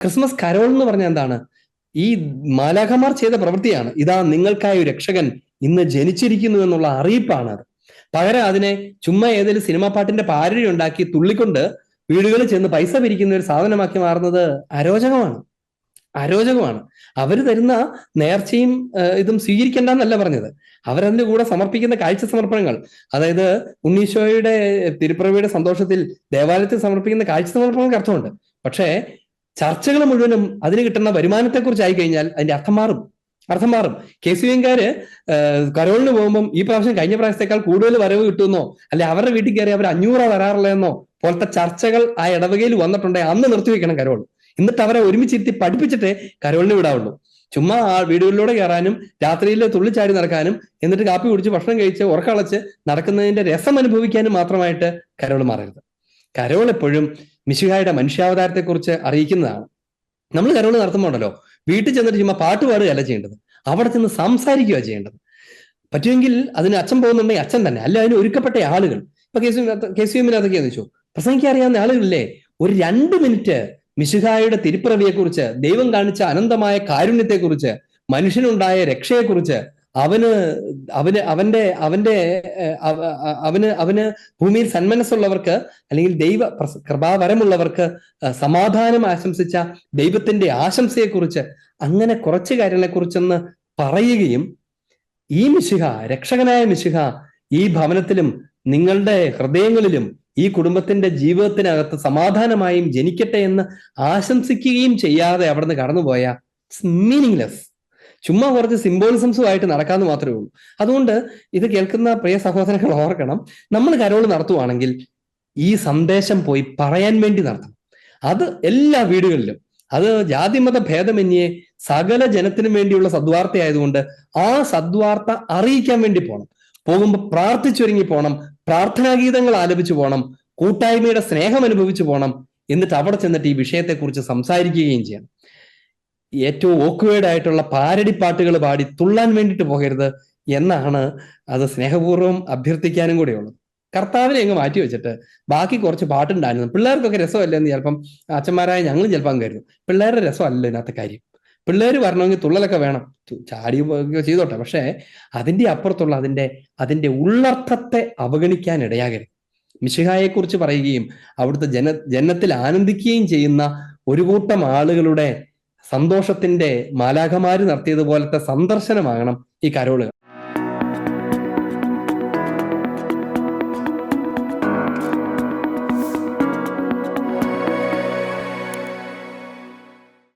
Christmas Carol എന്ന് പറഞ്ഞാൽ എന്താണ്? ഈ മാലാഖമാർ ചെയ്ത പ്രവൃത്തിയാണ്. ഇതാ നിങ്ങൾക്കായി ഒരു രക്ഷകൻ ഇന്ന് ജനിച്ചിരിക്കുന്നു എന്നുള്ള അറിയിപ്പാണ് അത്. പകരം അതിനെ ചുമ്മാ ഏതെങ്കിലും സിനിമാ പാട്ടിന്റെ പാരഡി ഉണ്ടാക്കി തുള്ളിക്കൊണ്ട് വീടുകളിൽ ചെന്ന് പൈസ പിരിക്കുന്ന ഒരു സാധനമാക്കി മാറുന്നത് അരോചകമാണ്. അരോചകമാണ്. അവര് തരുന്ന നേർച്ചയും ഇതും സ്വീകരിക്കേണ്ടെന്നല്ല പറഞ്ഞത്. അവരതിന്റെ കൂടെ സമർപ്പിക്കുന്ന കാഴ്ച സമർപ്പണങ്ങൾ, അതായത് ഉണ്ണീശോയുടെ തിരുപ്പിറവിയുടെ സന്തോഷത്തിൽ ദേവാലയത്തിൽ സമർപ്പിക്കുന്ന കാഴ്ച സമർപ്പണങ്ങൾക്ക് അർത്ഥമുണ്ട്. പക്ഷേ ചർച്ചകൾ മുഴുവനും അതിന് കിട്ടുന്ന വരുമാനത്തെക്കുറിച്ചായി കഴിഞ്ഞാൽ അതിന്റെ അർത്ഥം മാറും. KCM-കാര് കരോളിന് പോകുമ്പം ഈ പ്രാവശ്യം കഴിഞ്ഞ പ്രാവശ്യത്തെക്കാൾ കൂടുതൽ വരവ് കിട്ടുമെന്നോ, അല്ലെ അവരുടെ വീട്ടിൽ കയറി അവർ 500 വരാറില്ലെന്നോ പോലത്തെ ചർച്ചകൾ ആ ഇടവകയിൽ വന്നിട്ടുണ്ടെങ്കിൽ അന്ന് നിർത്തിവെക്കണം കരോൾ. എന്നിട്ട് അവരെ ഒരുമിച്ചിരുത്തി പഠിപ്പിച്ചിട്ടേ കരോളിന് വിടാവുള്ളൂ. ചുമ്മാ ആ വീടുകളിലൂടെ കയറാനും രാത്രിയിൽ തുള്ളിച്ചാടി നടക്കാനും എന്നിട്ട് കാപ്പി കുടിച്ച് ഭക്ഷണം കഴിച്ച് ഉറക്കളച്ച് നടക്കുന്നതിന്റെ രസം അനുഭവിക്കാനും മാത്രമായിട്ട് കരോൾ മാറരുത്. കരോൾ എപ്പോഴും മിശിഹായുടെ മനുഷ്യാവതാരത്തെക്കുറിച്ച് അറിയിക്കുന്നതാണ്. നമ്മൾ കരോൾ നടത്തുമ്പോണ്ടല്ലോ, വീട്ടിൽ ചെന്നിട്ട് ചുമ്മാ പാട്ട് പാടുകയല്ല ചെയ്യേണ്ടത്, അവിടെ ചെന്ന് സംസാരിക്കുക ചെയ്യേണ്ടത്. പറ്റുമെങ്കിൽ അതിന് അച്ഛൻ പോകുന്നുണ്ടെങ്കിൽ അച്ഛൻ തന്നെ, അല്ല അതിന് ഒരുക്കപ്പെട്ട ആളുകൾ. ഇപ്പൊ KCM-നകത്തൊക്കെയാന്ന് വെച്ചു പ്രസംഗിക്കാൻ അറിയാവുന്ന ആളുകളില്ലേ, ഒരു 2 മിനിറ്റ് മിശിഹായുടെ തിരുപ്പിറവിയെക്കുറിച്ച്, ദൈവം കാണിച്ച അനന്തമായ കാരുണ്യത്തെക്കുറിച്ച്, മനുഷ്യനുണ്ടായ രക്ഷയെക്കുറിച്ച്, അവന് അവന് അവന്റെ അവന്റെ അവന് അവന് ഭൂമിയിൽ സന്മനസ്സുള്ളവർക്ക് അല്ലെങ്കിൽ ദൈവ കൃപാവരമുള്ളവർക്ക് സമാധാനം ആശംസിച്ച ദൈവത്തിന്റെ ആശംസയെക്കുറിച്ച്, അങ്ങനെ കുറച്ച് കാര്യങ്ങളെക്കുറിച്ചൊന്ന് പറയുകയും ഈ മിശിഹ, രക്ഷകനായ മിശിഹ ഈ ഭവനത്തിലും നിങ്ങളുടെ ഹൃദയങ്ങളിലും ഈ കുടുംബത്തിന്റെ ജീവിതത്തിനകത്ത് സമാധാനമായും ജനിക്കട്ടെ എന്ന് ആശംസിക്കുകയും ചെയ്യാതെ അവിടുന്ന് കടന്നുപോയ ഇറ്റ്സ് മീനിങ്ലെസ്. ചുമ്മാ കുറച്ച് സിംബോളിസംസുമായിട്ട് നടക്കാന്ന് മാത്രമേ ഉള്ളൂ. അതുകൊണ്ട് ഇത് കേൾക്കുന്ന പ്രിയ സഹോദരങ്ങൾ ഓർക്കണം, നമ്മൾ കരോൾ നടത്തുവാണെങ്കിൽ ഈ സന്ദേശം പോയി പറയാൻ വേണ്ടി നടത്തണം. അത് എല്ലാ വീടുകളിലും, അത് ജാതിമത ഭേദമന്യേ സകല ജനത്തിനും വേണ്ടിയുള്ള സദ്വാർത്തയായതുകൊണ്ട് ആ സദ്വാർത്ത അറിയിക്കാൻ വേണ്ടി പോകണം. പോകുമ്പോൾ പ്രാർത്ഥിച്ചൊരുങ്ങി പോകണം, പ്രാർത്ഥനാഗീതങ്ങൾ ആലപിച്ചു പോകണം, കൂട്ടായ്മയുടെ സ്നേഹം അനുഭവിച്ചു പോകണം. എന്നിട്ട് അവിടെ ചെന്നിട്ട് ഈ വിഷയത്തെക്കുറിച്ച് സംസാരിക്കുകയും ചെയ്യണം. ഏറ്റവും ഓക്വേർഡ് ആയിട്ടുള്ള പാരഡി പാട്ടുകൾ പാടി തുള്ളാൻ വേണ്ടിയിട്ട് പോകരുത് എന്നാണ് അത് സ്നേഹപൂർവ്വം അഭ്യർത്ഥിക്കാനും കൂടെ ഉള്ളത്. കർത്താവിനെ അങ്ങ് മാറ്റി വെച്ചിട്ട് ബാക്കി കുറച്ച് പാട്ടുണ്ടായിരുന്നു, പിള്ളേർക്കൊക്കെ രസമല്ല എന്ന് ചിലപ്പം അച്ഛന്മാരായ ഞങ്ങളും ചിലപ്പം കരുതും. പിള്ളേരുടെ രസമല്ല ഇതിനകത്തെ കാര്യം. പിള്ളേർ വരണമെങ്കിൽ തുള്ളലൊക്കെ വേണം, ചാടി ചെയ്തോട്ടെ, പക്ഷേ അതിന്റെ അപ്പുറത്തുള്ള അതിന്റെ ഉള്ളർത്ഥത്തെ അവഗണിക്കാൻ ഇടയാകരുത്. മിശിഹായെക്കുറിച്ച് പറയുകയും അവിടുത്തെ ജനത്തിൽ ആനന്ദിക്കുകയും ചെയ്യുന്ന ഒരു കൂട്ടം ആളുകളുടെ സന്തോഷത്തിന്റെ മാലാഖമാര് നടത്തിയതുപോലത്തെ സന്ദർശനമാകണം ഈ കരോളുകൾ.